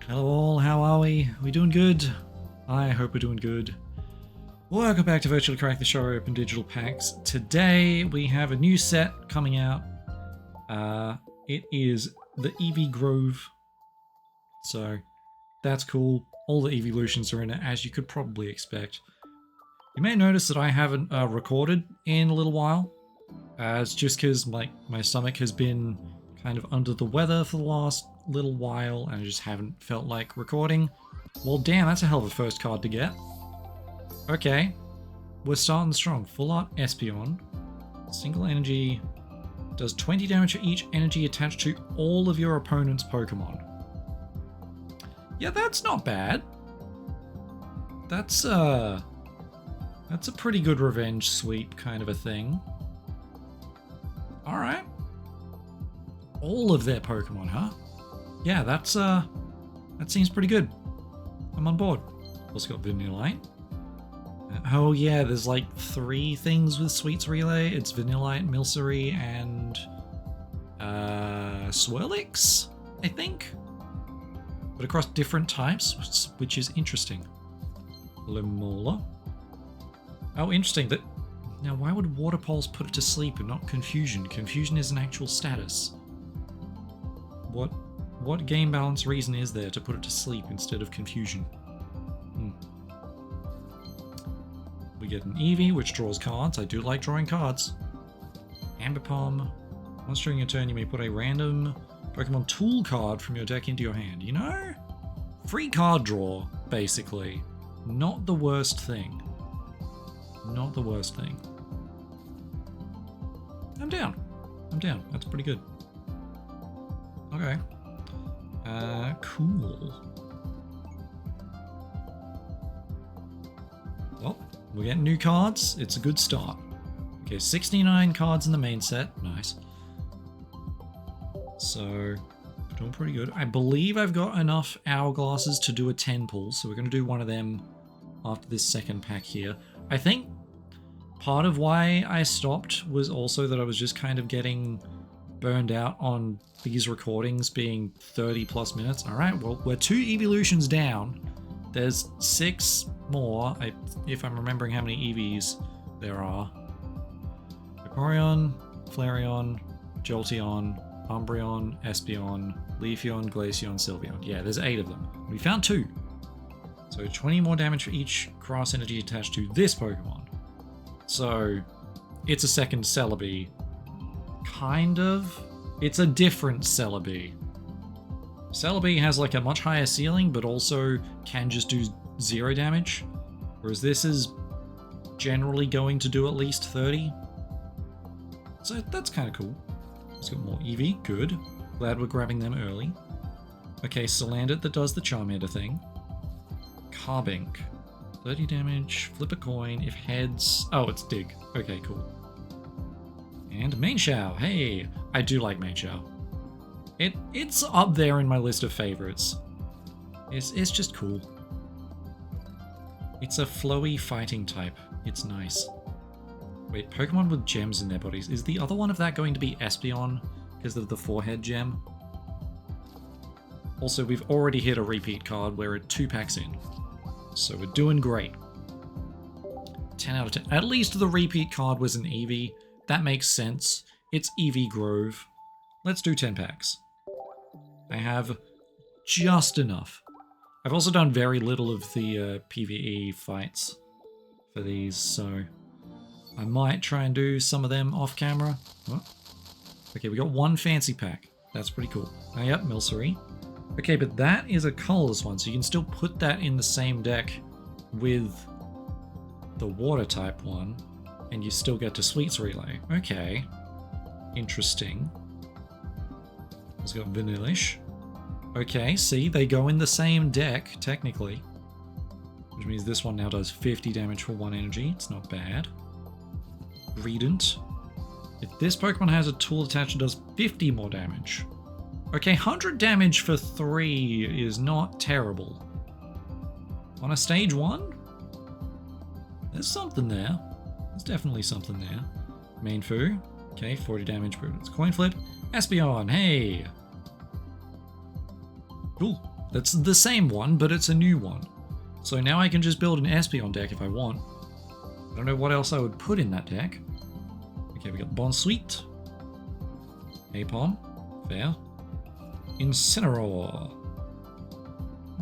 Hello all, how are we? We doing good? I hope we're doing good. Welcome back to Virtually Crack the Show Open Digital Packs. Today we have a new set coming out. It is the Eevee Grove. So that's cool. All the evolutions are in it, as you could probably expect. You may notice that I haven't recorded in a little while. It's just because my stomach has been kind of under the weather for the last little while and I just haven't felt like recording. Well, damn, that's a hell of a first card to get. Okay, we're starting strong. Full Art Espeon. Single energy. Does 20 damage for each energy attached to all of your opponent's Pokemon. Yeah, that's not bad. That's a pretty good revenge sweep kind of a thing. Alright. All of their Pokemon, huh? Yeah, that seems pretty good. I'm on board. Also got Vanillite. Oh yeah, there's like 3 things with Sweets Relay. It's Vanillite, Milcery, and Swirlix, I think? But across different types, which is interesting. Limola. Oh, interesting. Now, why would Water Pulse put it to sleep and not Confusion? Confusion is an actual status. What game balance reason is there to put it to sleep instead of Confusion? We get an Eevee, which draws cards. I do like drawing cards. Ambipom. Once during your turn, you may put a random Pokemon tool card from your deck into your hand. You know? Free card draw, basically. Not the worst thing. Not the worst thing. I'm down. I'm down. That's pretty good. Okay. Cool. Well, we're getting new cards. It's a good start. Okay, 69 cards in the main set. Nice. So, doing pretty good. I believe I've got enough hourglasses to do a 10 pull, so we're going to do one of them after this second pack here. I think part of why I stopped was also that I was just kind of getting burned out on these recordings being 30 plus minutes. Alright, well, we're 2 evolutions down. There's 6 more, if I'm remembering how many Eevees there are. Vaporeon, Flareon, Jolteon, Umbreon, Espeon, Leafeon, Glaceon, Sylveon. Yeah, there's 8 of them. We found 2. So 20 more damage for each grass energy attached to this Pokemon. So it's a second Celebi. Kind of. It's a different Celebi. Celebi has like a much higher ceiling, but also can just do 0 damage. Whereas this is generally going to do at least 30. So that's kind of cool. It's got more Eevee. Good. Glad we're grabbing them early. Okay, Salandit that does the Charmander thing. Carbink. 30 damage. Flip a coin. If heads... Oh, it's Dig. Okay, cool. And Mainshao. Hey, I do like Mainshao. It's up there in my list of favorites. It's just cool. It's a flowy fighting type. It's nice. Wait, Pokemon with gems in their bodies. Is the other one of that going to be Espeon because of the forehead gem? Also, we've already hit a repeat card. We're at 2 packs in. So we're doing great. 10 out of 10. At least the repeat card was an Eevee. That makes sense. It's Eevee Grove. Let's do 10 packs. I have just enough. I've also done very little of the PvE fights for these, so I might try and do some of them off camera. Oh. Okay, we got 1 fancy pack. That's pretty cool. Oh, yep, Milcery. Okay, but that is a colorless one, so you can still put that in the same deck with the water type one, and you still get to Sweets Relay. Okay. Interesting. It's got Vanillish. Okay, see, they go in the same deck, technically. Which means this one now does 50 damage for 1 energy. It's not bad. Greedent. If this Pokemon has a tool attached, it does 50 more damage. Okay, 100 damage for 3 is not terrible. On a stage 1? There's something there. There's definitely something there. Mainfu. Okay, 40 damage, but it's coin flip. Espeon, hey! Cool. It's the same one, but it's a new one. So now I can just build an Espeon deck if I want. I don't know what else I would put in that deck. Okay, we got Bonsweet. Napalm. Fair. Incineroar.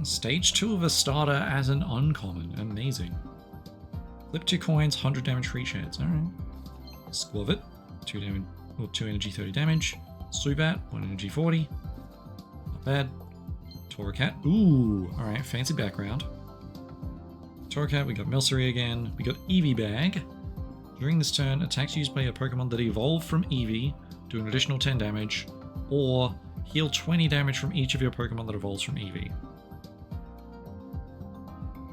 Stage 2 of a starter as an uncommon. Amazing. Flip 2 coins, 100 damage for each heads. Alright. Squavit. 2 damage, or 2 energy, 30 damage. Subat, 1 energy, 40. Not bad. Torracat. Ooh, alright, fancy background. Torracat, we got Milcery again. We got Eevee Bag. During this turn, attacks used by a Pokemon that evolved from Eevee do an additional 10 damage, or heal 20 damage from each of your Pokemon that evolves from Eevee.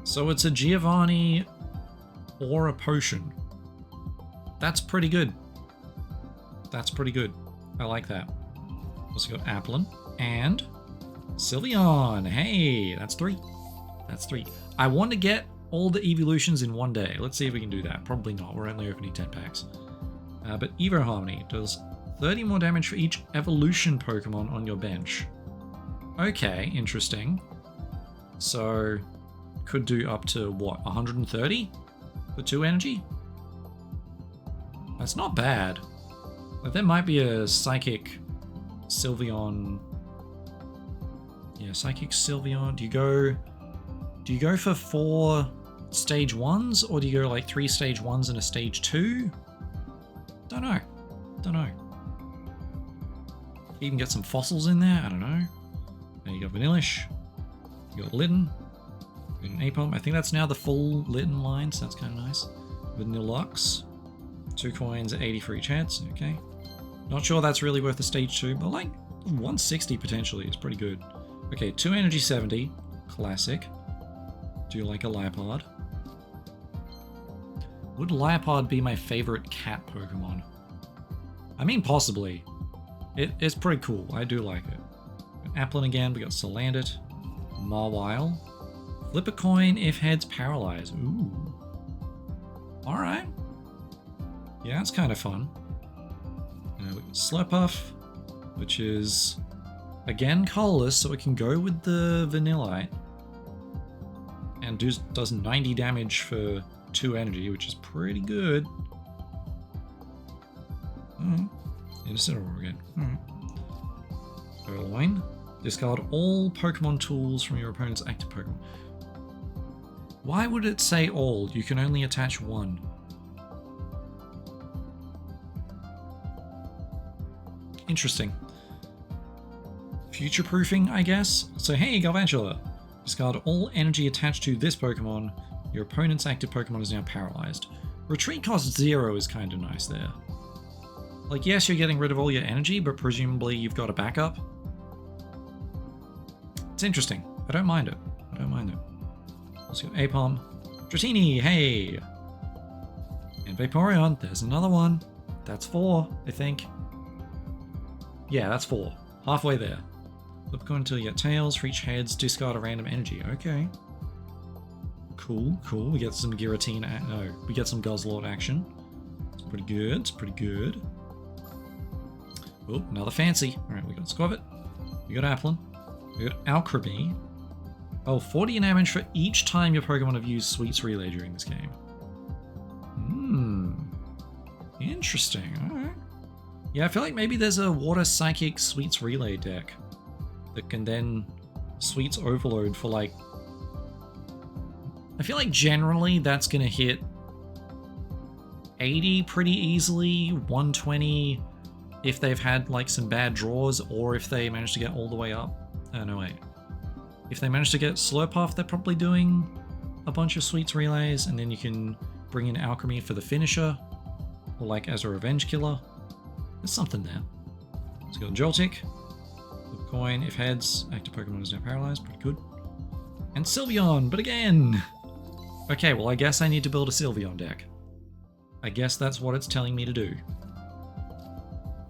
So it's a Giovanni or a potion. That's pretty good. That's pretty good. I like that. Also got Applin and Sylveon. Hey, that's 3. That's 3. I want to get all the evolutions in one day. Let's see if we can do that. Probably not. We're only opening 10 packs. But Evo Harmony does 30 more damage for each evolution Pokemon on your bench. Okay, interesting. So, could do up to, what, 130 for 2 energy? That's not bad. Like, there might be a Psychic Sylveon. Yeah, Psychic Sylveon. Do you go for 4 stage 1s, or do you go like 3 stage 1s and a stage 2? Don't know. Don't know. You can get some fossils in there. I don't know. Now you got Vanillish. You got Litten. You got an Apom. I think that's now the full Litten line, so that's kind of nice. Vanillux. 2 coins, 80 for each head. Okay. Not sure that's really worth a stage 2, but like 160 potentially is pretty good. Okay, 2 energy, 70. Classic. Do you like a Liepard? Would Liepard be my favorite cat Pokemon? I mean, possibly. It's pretty cool. I do like it. Applin again. We got Salandit. Mawile. Flip a coin if heads paralyzed. Ooh. Alright. Yeah, that's kind of fun. We got Slurpuff, which is, again, colorless, so it can go with the Vanillite. And does 90 damage for 2 energy, which is pretty good. Incineroar again. Purloin. Discard all Pokemon tools from your opponent's active Pokemon. Why would it say all? You can only attach 1. Interesting. Future-proofing, I guess? So hey, Galvantula. Discard all energy attached to this Pokemon. Your opponent's active Pokemon is now paralyzed. Retreat cost 0 is kind of nice there. Like, yes, you're getting rid of all your energy, but presumably you've got a backup. It's interesting. I don't mind it. I don't mind it. Also got Apom. Dratini, hey! And Vaporeon, there's another one. That's 4, I think. Yeah, that's 4. Halfway there. Flip a coin until you get tails. For each heads, discard a random energy. Okay. Cool, cool. We get some Giratina. No, we get some Guzzlord action. It's pretty good. It's pretty good. Oh, another fancy. Alright, we got Squavit. We got Applin. We got Alcremie. Oh, 40 damage for each time your Pokemon have used Sweets Relay during this game. Interesting. Alright. Yeah, I feel like maybe there's a Water Psychic Sweets Relay deck that can then Sweets Overload for like... I feel like generally that's going to hit 80 pretty easily, 120 if they've had like some bad draws, or if they manage to get all the way up. No, wait. If they manage to get Slurpuff, they're probably doing a bunch of Sweets Relays, and then you can bring in Alchemy for the finisher, or like as a revenge killer. There's something there. Let's go Joltik. Flip a coin. If heads, active Pokemon is now paralyzed. Pretty good. And Sylveon, but again! Okay, well I guess I need to build a Sylveon deck. I guess that's what it's telling me to do.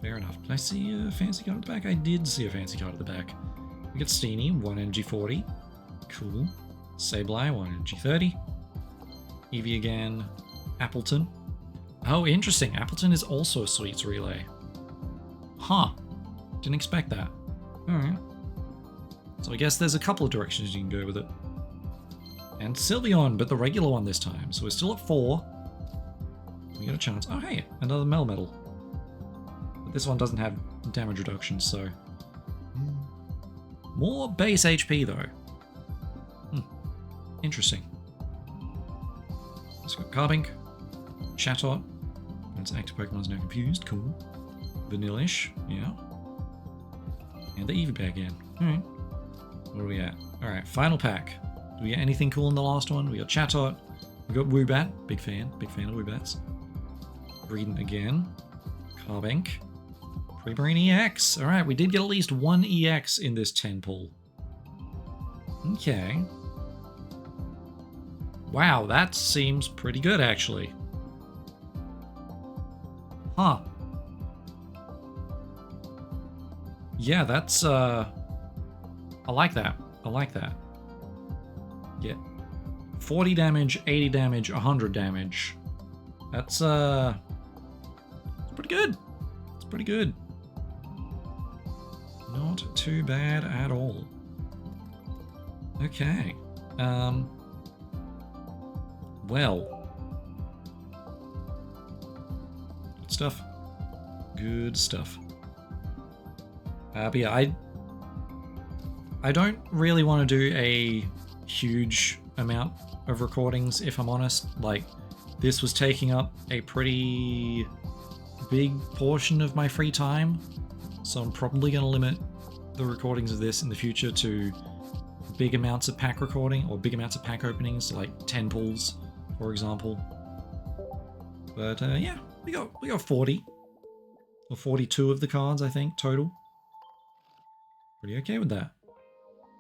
Fair enough. Did I see a fancy card at the back? I did see a fancy card at the back. We got Steenie, 1 energy 40. Cool. Sableye, 1 energy 30. Eevee again. Appleton. Oh, interesting. Appleton is also a Sweets Relay. Huh. Didn't expect that. Alright. So I guess there's a couple of directions you can go with it. And Sylveon, but the regular one this time. So we're still at 4. We got a chance. Oh, hey, another Melmetal. But this one doesn't have damage reduction, so... More base HP, though. Interesting. Let's go Carbink. Chatot. Its active Pokemon is now confused. Cool. Vanillish. Yeah. And the Eevee bag again. Alright. Where are we at? Alright, final pack. Do we get anything cool in the last one? We got Chatot. We got Woobat. Big fan of Woobats. Breeden again. Carbink. Primarine EX. Alright, we did get at least one EX in this 10 pull. Okay. Wow, that seems pretty good, actually. Huh. Yeah, that's, I like that. I like that. Yeah. 40 damage, 80 damage, 100 damage. That's, it's pretty good. It's pretty good. Not too bad at all. Okay. Well. Good stuff. Good stuff. But yeah, I don't really want to do a huge amount of recordings, if I'm honest. Like, this was taking up a pretty big portion of my free time, so I'm probably going to limit the recordings of this in the future to big amounts of pack recording, or big amounts of pack openings, like 10 pulls, for example. But yeah, we got 40 or 42 of the cards, I think, total. Pretty okay with that.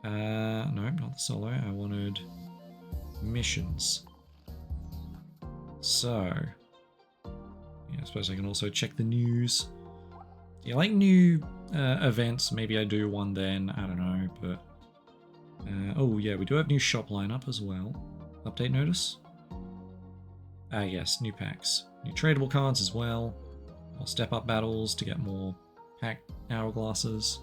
No, not the solo. I wanted missions. So, yeah, I suppose I can also check the news. Yeah, like new events. Maybe I do one then. I don't know, but oh yeah, we do have new shop lineup as well. Update notice. Yes, new packs, new tradable cards as well. More step up battles to get more pack hourglasses.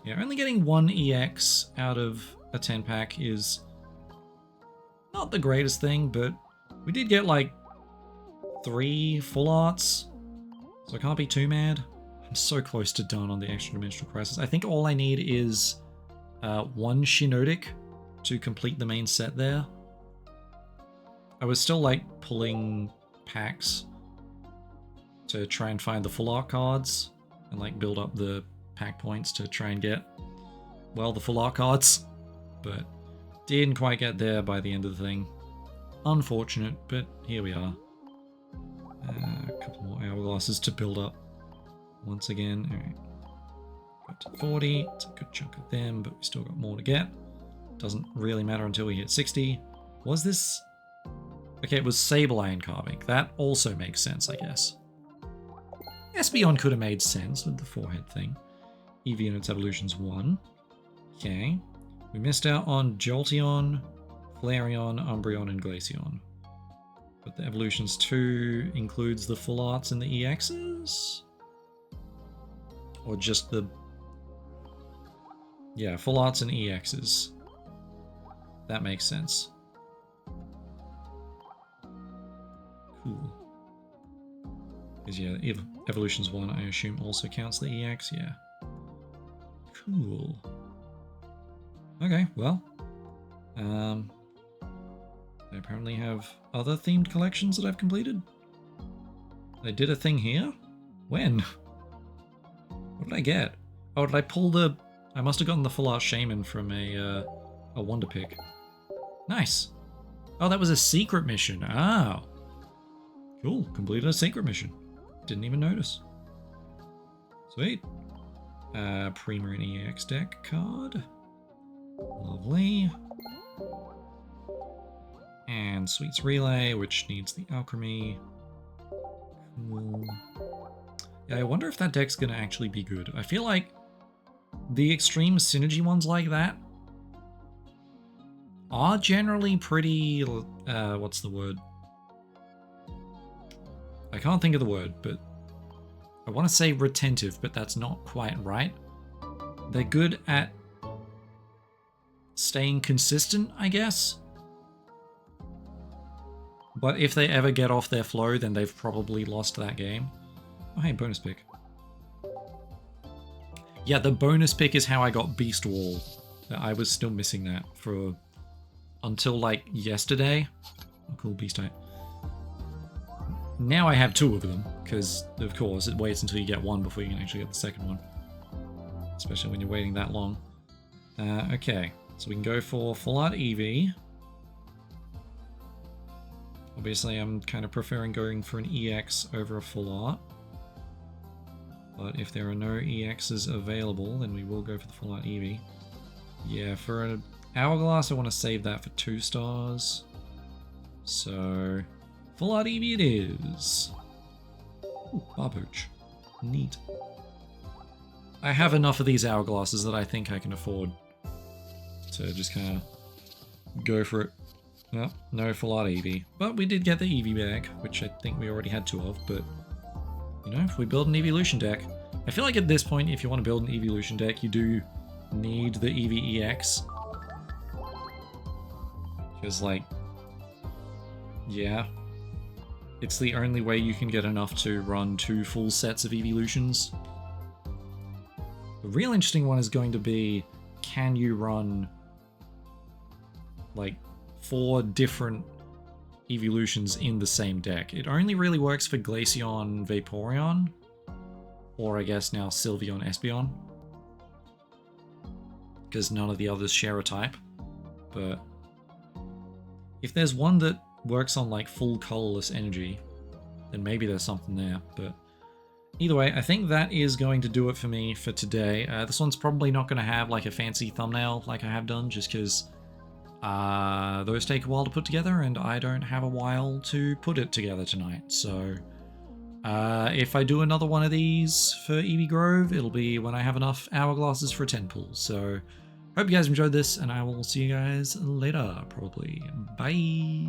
Yeah, only getting one EX out of a 10 pack is not the greatest thing, but we did get like 3 full arts, so I can't be too mad. I'm so close to done on the Extra Dimensional Crisis. I think all I need is 1 Shiinotic to complete the main set there. I was still like pulling packs to try and find the full art cards and like build up the pack points to try and get, well, the full art cards, but didn't quite get there by the end of the thing. Unfortunate, but here we are. A couple more hourglasses to build up once again. Alright, got to 40, it's a good chunk of them, but we still got more to get. Doesn't really matter until we hit 60. Was this... Okay, it was Sableye and Carbink. That also makes sense, I guess. Espeon could have made sense with the forehead thing. Eevee and its evolutions 1. Okay. We missed out on Jolteon, Flareon, Umbreon, and Glaceon. But the evolutions 2 includes the full arts and the EXs? Or just the... Yeah, full arts and EXs. That makes sense. Cool. Because yeah, evolutions 1 I assume also counts the EX, yeah. Cool. Okay, well. I apparently have other themed collections that I've completed. They did a thing here? When? What did I get? Oh, did I pull the... I must have gotten the full art shaman from a wonder pick. Nice. Oh, that was a secret mission. Oh. Cool, completed a secret mission. Didn't even notice. Sweet. Primarine EX deck card. Lovely. And Sweets Relay, which needs the alchemy. Cool. Yeah, I wonder if that deck's gonna actually be good. I feel like the extreme synergy ones like that are generally pretty, what's the word? I can't think of the word, but I want to say retentive, but that's not quite right. They're good at staying consistent, I guess. But if they ever get off their flow, then they've probably lost that game. Oh, hey, bonus pick. Yeah, the bonus pick is how I got Beast Wall. I was still missing that for until like yesterday. Oh, cool, Beast type. Now I have 2 of them, because of course it waits until you get 1 before you can actually get the second one. Especially when you're waiting that long. Okay, so we can go for Full Art Eevee. Obviously I'm kind of preferring going for an EX over a Full Art. But if there are no EXs available, then we will go for the Full Art Eevee. Yeah, for an Hourglass I want to save that for 2 stars. So, Full Art Eevee it is. Ooh, Barbooch. Neat. I have enough of these Hourglasses that I think I can afford to just kind of go for it. Well, no Full Art Eevee. But we did get the Eevee bag, which I think we already had 2 of, but you know, if we build an Evolution deck, I feel like at this point, if you want to build an Evolution deck, you do need the Eevee EX. Because, like, yeah, it's the only way you can get enough to run 2 full sets of Evolutions. The real interesting one is going to be, can you run, like, 4 different Evolutions in the same deck? It only really works for Glaceon, Vaporeon, or I guess now Sylveon, Espeon, because none of the others share a type. But if there's one that works on like full colorless energy, then maybe there's something there. But either way, I think that is going to do it for me for today. This one's probably not going to have like a fancy thumbnail like I have done, just because those take a while to put together, and I don't have a while to put it together tonight. So if I do another one of these for Eevee Grove, it'll be when I have enough Hourglasses for a 10 pull. So hope you guys enjoyed this, and I will see you guys later, probably. Bye!